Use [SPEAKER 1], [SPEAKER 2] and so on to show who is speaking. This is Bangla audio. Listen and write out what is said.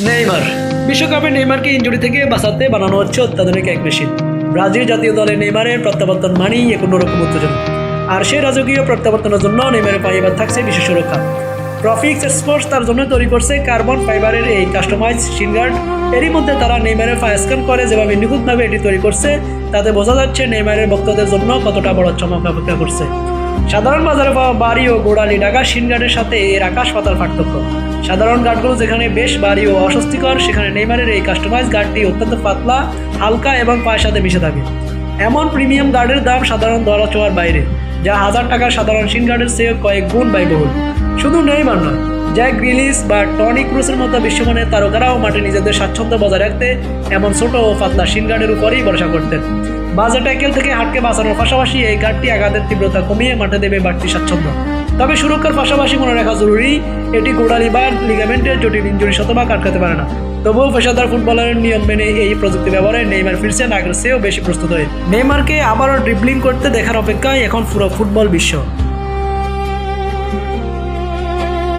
[SPEAKER 1] নেইমার। বিশ্বকাপে নেইমারকে ইনজুরি থেকে বাঁচাতে বানানো হচ্ছে অত্যাধুনিক এক মেশিন। ব্রাজিল জাতীয় দলে নেইমারের প্রত্যাবর্তন মানেই অন্যরকম উত্তেজনা। আর সেই রাজকীয় প্রত্যাবর্তনের জন্য নেইমারের পায়ে এবার থাকছে বিশেষ সুরক্ষা। প্রফিক্স স্পোর্টস তার জন্য তৈরি করছে কার্বন ফাইবারের এই কাস্টমাইজ শিন গার্ড। এরই মধ্যে তারা নেইমারের পা স্ক্যান করে যেভাবে নিখুঁতভাবে এটি তৈরি করছে, তাতে বোঝা যাচ্ছে নেইমারের ভক্তদের জন্য কতটা বড় চমক অপেক্ষা করছে। সাধারণ বাজারে পাওয়া বাড়ি ও গোড়ালি ঢাকা শিন গার্ডের সাথে এর আকাশ পাতাল পার্থক্য। সাধারণ গার্ডগুলো যেখানে বেশ ভারী ও অস্বস্তিকর, সেখানে নেইমারের এই কাস্টমাইজ গার্ডটি অত্যন্ত পাতলা, হালকা এবং পায়ের সাথে মিশে থাকে। এমন প্রিমিয়াম গার্ডের দাম সাধারণ ধরা ছোঁয়ার বাইরে, যা $1000 সাধারণ শিন গার্ডের চেয়ে কয়েক গুণ ব্যয়বহুল। শুধু নেইমার নয়, জ্যাক গ্রিলিশ বা টনি ক্রুসের মতো বিশ্বমানের তারকারাও মাঠে নিজেদের স্বাচ্ছন্দ্য বজায় রাখতে এমন ছোট ও পাতলা শিন গার্ডের উপরেই ভরসা করতেন। বাজে ট্যাকেল থেকে হাটকে বাঁচানোর পাশাপাশি এই গার্ডটি আঘাতের তীব্রতা কমিয়ে মাঠে দেবে বাড়তি স্বাচ্ছন্দ্য। তবে সুরক্ষার পাশাপাশি মনে রাখা জরুরি, এটি গোড়ালি বা লিগামেন্টের জটিল ইনজুরি শতভাগ আটকাতে পারে না। তবুও পেশাদার ফুটবলারের নিয়ম মেনে এই প্রযুক্তি ব্যবহারে নেইমার ফিরছেন আগের চেয়েও বেশি প্রস্তুত হয়ে। নেইমারকে আবারও ড্রিবলিং করতে দেখার অপেক্ষায় এখন পুরো ফুটবল বিশ্ব।